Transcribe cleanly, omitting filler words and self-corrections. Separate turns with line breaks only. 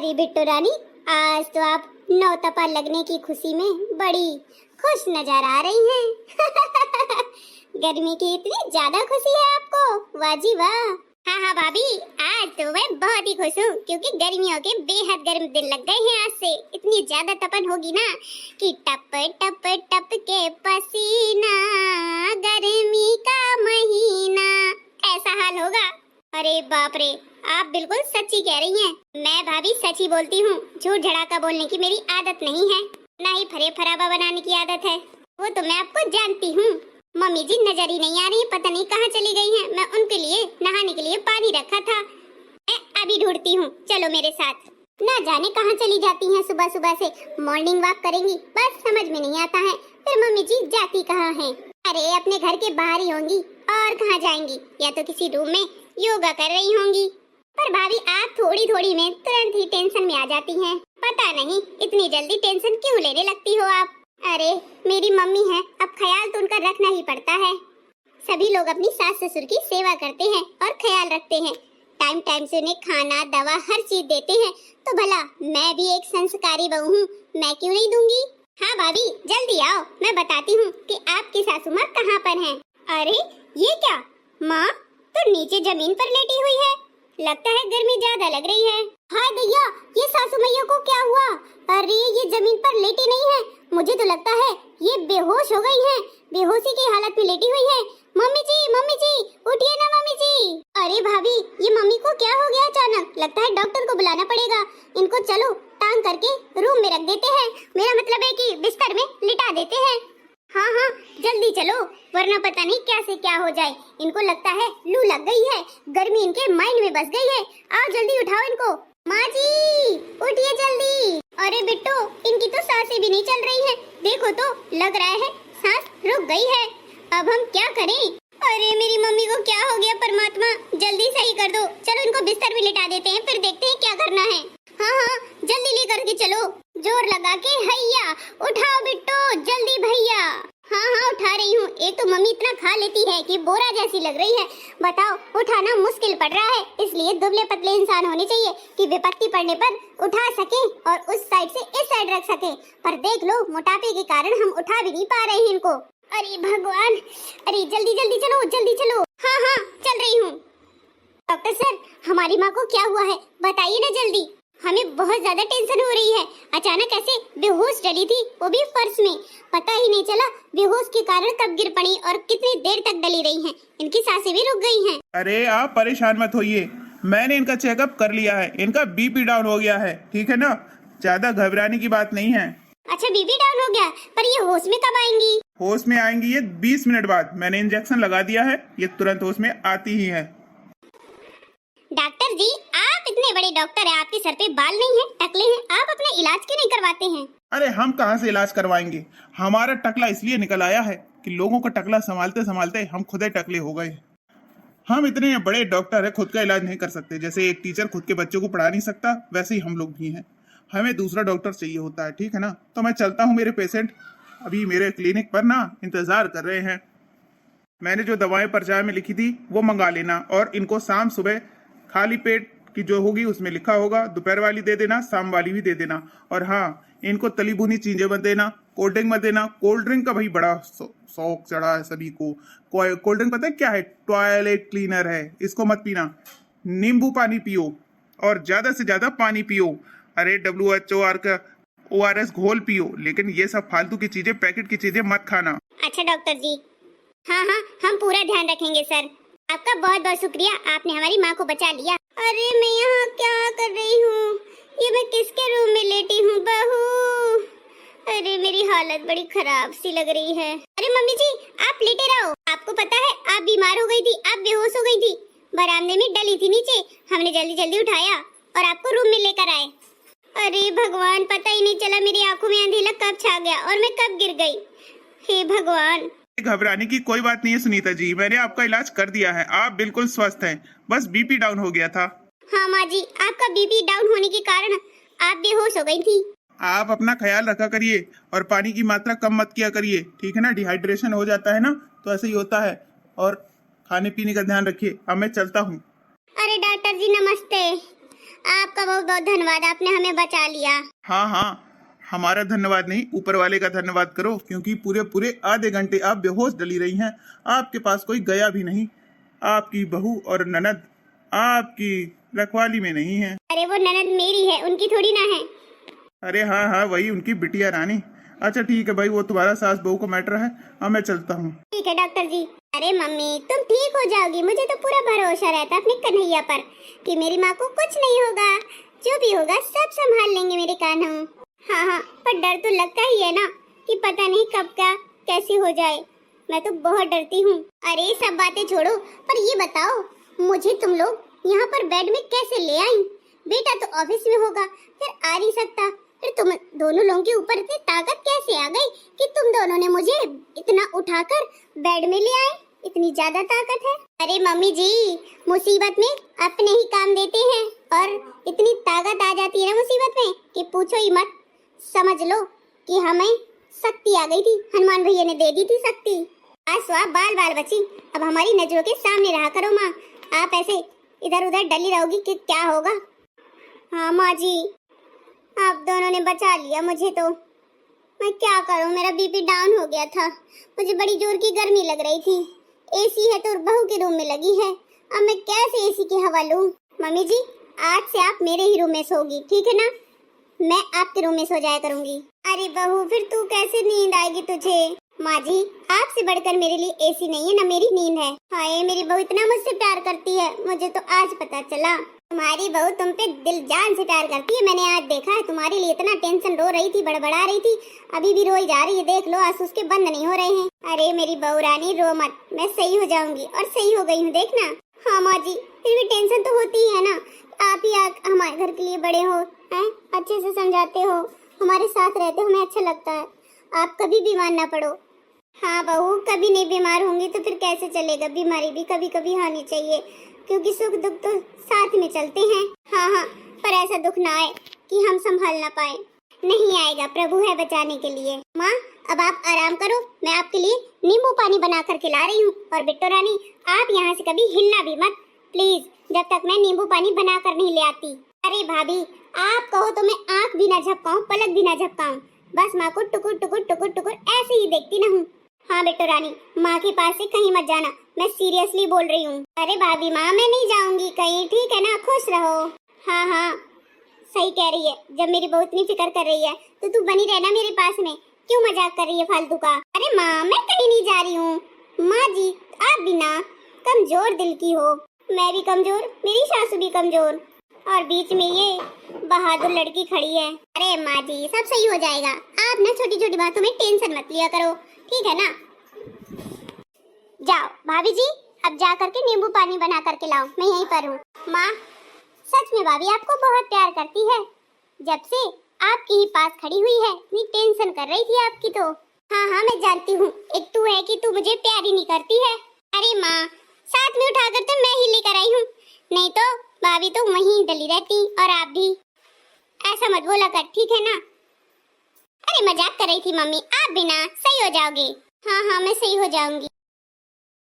अरे बिट्टू रानी, आज तो आप नौतपा लगने की खुशी में बड़ी खुश नजर आ रही हैं। गर्मी की इतनी ज्यादा खुशी है आपको, वाह जी वाह। हाँ हाँ भाभी, आज तो मैं बहुत ही खुश हूँ क्योंकि गर्मियों के बेहद गर्म दिन लग गए हैं। आज से इतनी ज्यादा तपन होगी ना कि टप टप टप के पसीना, गर्मी का महीना, ऐसा हाल होगा। अरे बाप रे, आप बिल्कुल सच्ची कह रही हैं। मैं भाभी सच ही बोलती हूँ, झूठ झड़ाका बोलने की मेरी आदत नहीं है, ना ही फरे फराबा बनाने की आदत है। वो तो मैं आपको जानती हूँ। मम्मी जी नजर ही नहीं आ रही, पता नहीं कहाँ चली गई हैं। मैं उनके लिए नहाने के लिए पानी रखा था, मैं अभी ढूंढती हूँ, चलो मेरे साथ। ना जाने कहाँ चली जाती हैं सुबह सुबह से। मॉर्निंग वॉक करेंगी, बस समझ में नहीं आता है। फिर मम्मी जी जाती कहाँ हैं? अरे अपने घर के बाहर ही होंगी, और कहाँ जाएंगी? या तो किसी रूम में योगा कर रही होंगी। पर भाभी आप थोड़ी थोड़ी में तुरंत ही टेंशन में आ जाती हैं। पता नहीं इतनी जल्दी टेंशन क्यों लेने लगती हो आप। अरे मेरी मम्मी है, अब ख्याल तो उनका रखना ही पड़ता है। सभी लोग अपनी सास ससुर की सेवा करते हैं और ख्याल रखते हैं, टाइम टाइम से उन्हें खाना दवा हर चीज देते हैं। तो भला मैं भी एक संस्कारी बहू हूँ, मैं क्यों नहीं दूंगी? हाँ भाभी जल्दी आओ, मैं बताती हूँ कि आपकी सासू माँ कहाँ पर हैं। अरे ये क्या माँ, तो नीचे जमीन पर लेटी हुई है, लगता है गर्मी ज्यादा लग रही है। हाय भैया, ये सासू मैया को क्या हुआ? अरे ये जमीन पर लेटी नहीं है, मुझे तो लगता है ये बेहोश हो गई हैं, बेहोशी की हालत में लेटी हुई है। मम्मी जी उठिए ना मम्मी जी। अरे भाभी ये मम्मी को क्या हो गया अचानक? लगता है डॉक्टर को बुलाना पड़ेगा। इनको चलो टांग करके रूम में रख देते हैं, मेरा मतलब है कि बिस्तर में लिटा देते हैं। हाँ हाँ जल्दी चलो, वरना पता नहीं क्या से क्या हो जाए। इनको लगता है लू लग गई है, गर्मी इनके माइंड में बस गई है। आओ जल्दी उठाओ इनको। माँ जी उठिए जल्दी। अरे बिट्टू, इनकी तो सांसें भी नहीं चल रही हैं, देखो तो लग रहा है सांस रुक गई है। अब हम क्या करें? अरे मेरी मम्मी को क्या हो गया परमात्मा, जल्दी सही कर दो। चलो इनको बिस्तर में लिटा देते हैं, फिर देखते हैं क्या करना है। हाँ हाँ जल्दी लेकर के चलो, जोर लगा के। हैया उठाओ बिट्टू जल्दी भैया। हाँ हाँ उठा रही हूँ। एक तो मम्मी इतना खा लेती है कि बोरा जैसी लग रही है, बताओ उठाना मुश्किल पड़ रहा है। इसलिए दुबले पतले इंसान होने चाहिए कि विपत्ति पड़ने पर उठा सके और उस साइड से इस साइड रख सके। पर देख लो मोटापे के कारण हम उठा भी नहीं पा रहे हैं इनको। अरे भगवान, अरे जल्दी जल्दी चलो जल्दी चलो। हाँ हाँ चल रही हूँ। डॉक्टर सर हमारी माँ को क्या हुआ है, बताइए ना जल्दी, हमें बहुत ज्यादा टेंशन हो रही है। अचानक ऐसे बेहोश डली थी, वो भी फर्श में, पता ही नहीं चला बेहोश के कारण कब गिर पड़ी और कितनी देर तक डली रही हैं। इनकी सांसें भी रुक गई हैं।
अरे आप परेशान मत होइए, मैंने इनका चेकअप कर लिया है, इनका बीपी डाउन हो गया है, ठीक है ना, ज्यादा घबराने की बात नहीं है।
अच्छा बीपी डाउन हो गया, पर ये होश में कब आएंगी?
होश में आएंगी ये 20 मिनट बाद, मैंने इंजेक्शन लगा दिया है, ये तुरंत होश में आती ही है।
डॉक्टर जी आप इतने बड़े डॉक्टर हैं, आपके सर पे बाल नहीं है, टकले हैं, आप अपना इलाज क्यों नहीं करवाते हैं?
अरे हम कहाँ से इलाज करवाएंगे, हमारा टकला इसलिए निकल आया है कि लोगों का टकला संभालते संभालते हम खुद ही टकले हो गए। हम इतने बड़े डॉक्टर है, खुद का इलाज नहीं कर सकते। जैसे एक टीचर खुद के बच्चों को पढ़ा नहीं सकता, वैसे ही हम लोग भी हैं, हमें दूसरा डॉक्टर चाहिए होता है, ठीक है ना। तो मैं चलता हूँ, मेरे पेशेंट अभी मेरे क्लिनिक पर ना इंतजार कर रहे हैं। मैंने जो दवाएं पर्चा में लिखी थी वो मंगा लेना, और इनको शाम सुबह खाली पेट की जो होगी उसमें लिखा होगा, दोपहर वाली दे देना, शाम वाली भी दे देना। और हाँ, इनको तली भुनी चीजें मत देना, कोल्ड ड्रिंक मत देना। कोल्ड ड्रिंक का भाई बड़ा शौक चढ़ा है सभी को। कोल्ड ड्रिंक पता है क्या है? टॉयलेट क्लीनर है, इसको मत पीना। नींबू पानी पियो और ज्यादा से ज्यादा पानी पियो। अरे WHO का ORS घोल पियो, लेकिन ये सब फालतू की चीजें, पैकेट की चीजें मत खाना।
अच्छा डॉक्टर जी, हाँ हाँ हम पूरा ध्यान रखेंगे सर, आपका बहुत बहुत शुक्रिया, आपने हमारी माँ को बचा लिया। अरे मैं यहाँ क्या कर रही हूँ, ये मैं किसके रूम में लेटी हूँ बहू? अरे मेरी हालत बड़ी खराब सी लग रही है। अरे मम्मी जी आप लेटे रहो, आपको पता है आप बीमार हो गई थी, आप बेहोश हो गई थी, बरामदे में डली थी नीचे, हमने जल्दी जल्दी उठाया और आपको रूम में लेकर आए। अरे भगवान, पता ही नहीं चला मेरी आंखों में अंधेरा कब छा गया और मैं कब गिर गई। हे भगवान।
घबराने की कोई बात नहीं है सुनीता जी, मैंने आपका इलाज कर दिया है, आप बिल्कुल स्वस्थ हैं, बस बीपी डाउन हो गया था।
हाँ माँ जी, आपका बीपी डाउन होने के कारण आप बेहोश हो गई थी।
आप अपना ख्याल रखा करिए और पानी की मात्रा कम मत किया करिए, ठीक है ना, डिहाइड्रेशन हो जाता है ना, तो ऐसे ही होता है। और खाने पीने का ध्यान रखिए। अब मैं चलता हूँ।
अरे डॉक्टर जी नमस्ते, आपका बहुत बहुत धन्यवाद, आपने हमें बचा लिया।
हाँ हाँ, हमारा धन्यवाद नहीं, ऊपर वाले का धन्यवाद करो, क्योंकि पूरे पूरे आधे घंटे आप बेहोश डली रही हैं। आपके पास कोई गया भी नहीं। आपकी बहू और ननद आपकी रखवाली में नहीं है।
अरे वो ननद मेरी है, उनकी थोड़ी ना है।
अरे हाँ हाँ, वही उनकी बिटिया रानी। अच्छा ठीक है भाई, वो तुम्हारा सास बहू का मैटर है। अब मैं चलता हूँ।
ठीक है डॉक्टर जी। अरे मम्मी, तुम ठीक हो जाओगी, मुझे तो पूरा भरोसा रहता अपने कन्हैया पर कि मेरी माँ को कुछ नहीं होगा। जो भी होगा सब संभाल लेंगे मेरे कान्हा। हाँ हाँ, पर डर तो लगता ही है ना कि पता नहीं कब क्या कैसे हो जाए। मैं तो बहुत डरती हूँ। अरे सब बातें छोड़ो, पर ये बताओ मुझे तुम लोग यहाँ पर बेड में कैसे ले आई? बेटा तो ऑफिस में होगा, फिर आ नहीं सकता। फिर तुम दोनों लोगों के ऊपर इतनी ताकत कैसे आ गई कि तुम दोनों ने मुझे इतना उठाकर बेड में ले आए? इतनी ज्यादा ताकत है। अरे मम्मी जी, मुसीबत में अपने ही काम देते हैं और इतनी ताकत आ जाती है ना मुसीबत में कि पूछो ही मत। समझ लो कि हमें शक्ति आ गई थी, हनुमान भैया ने दे दी थी शक्ति। आज तो आप बाल बाल बची, अब हमारी नजरों के सामने रहा करो माँ। आप ऐसे इधर उधर डली रहोगी कि क्या होगा। हाँ माँ जी, आप दोनों ने बचा लिया मुझे। तो मैं क्या करूं, मेरा बीपी डाउन हो गया था, मुझे बड़ी जोर की गर्मी लग रही थी। एसी है तो बहू के रूम में लगी है, अब मैं कैसे एसी की हवा लूं? मम्मी जी, आज से आप मेरे ही रूम में सोगी, ठीक है ना? मैं आपके रूम में सो जाया करूंगी। अरे बहू, फिर तू कैसे नींद आएगी तुझे? माँ जी, आपसे बढ़कर मेरे लिए एसी नहीं है ना मेरी नींद है। हाय, मेरी बहू इतना मुझसे प्यार करती है, मुझे तो आज पता चला। तुम्हारी बहू तुम पे दिल जान से प्यार करती है, मैंने आज देखा है। तुम्हारे लिए इतना टेंशन, रो रही थी, बड़बड़ा रही थी, अभी भी रोई जा रही है। देख लो, आंसू उसके बंद नहीं हो रहे हैं। अरे मेरी बहू रानी, रो मत, मैं सही हो जाऊंगी। और सही हो गई हूँ, देखना। हाँ माँ जी, फिर भी टेंशन तो होती है ना। आप ही हमारे घर के लिए बड़े हो, हैं, अच्छे से समझाते हो, हमारे साथ रहते हो, हमें अच्छा लगता है। आप कभी बीमार ना पड़ो। हाँ बहू, कभी नहीं बीमार होंगी तो फिर कैसे चलेगा? बीमारी भी कभी कभी आनी चाहिए, क्योंकि सुख दुख तो साथ में चलते हैं। हाँ हाँ, पर ऐसा दुख ना आए कि हम संभाल ना पाए। नहीं आएगा, प्रभु है बचाने के लिए। माँ, अब आप आराम करो, मैं आपके लिए नींबू पानी बना कर खिला रही हूँ। और बिट्टू रानी, आप यहाँ से कभी हिलना भी मत प्लीज, जब तक मैं नींबू पानी बना कर नहीं ले आती। अरे भाभी, आप कहो तो मैं आँख भी ना झपकाऊं, पलक भी ना झपकाऊं, बस माँ को टुकुर टुकुर टुकुर टुकुर ऐसे ही देखती न हूँ। हाँ बिट्टू रानी, माँ के पास से कहीं मत जाना, मैं सीरियसली बोल रही हूँ। अरे भाभी माँ, मैं नहीं जाऊंगी कहीं, ठीक है ना? खुश रहो। हाँ हाँ, सही कह रही है। जब मेरी बहू इतनी फिक्र कर रही है तो तू बनी रहना मेरे पास में। क्यों मजाक कर रही है फालतू का? अरे माँ, मैं कहीं नहीं जा रही हूँ। माँ जी, आप भी ना कमजोर दिल की हो, मैं भी कमजोर, मेरी सासू भी कमजोर, और बीच में ये बहादुर लड़की खड़ी है। अरे माँ जी, सब सही हो जाएगा, आप ना छोटी छोटी बातों में टेंशन मत लिया करो, ठीक है ना? जाओ भाभी जी, अब जा करके नींबू पानी बना करके लाओ, मैं यहीं पर हूँ। माँ, सच में भाभी आपको बहुत प्यार करती है, जब से आपके ही पास खड़ी हुई है, इतनी टेंशन कर रही थी आपकी तो। हाँ हाँ, मैं जानती हूँ, एक तू है कि तू मुझे प्यार ही नहीं करती है। अरे माँ, साथ में उठाकर तो मैं ही लेकर आई हूँ, नहीं तो भाभी तो वहीं डली रहती, और आप भी। ऐसा मत बोला कर, ठीक है ना? अरे मजाक कर रही थी मम्मी, आप भी ना सही हो जाओगे। हाँ हाँ, मैं सही हो जाऊंगी।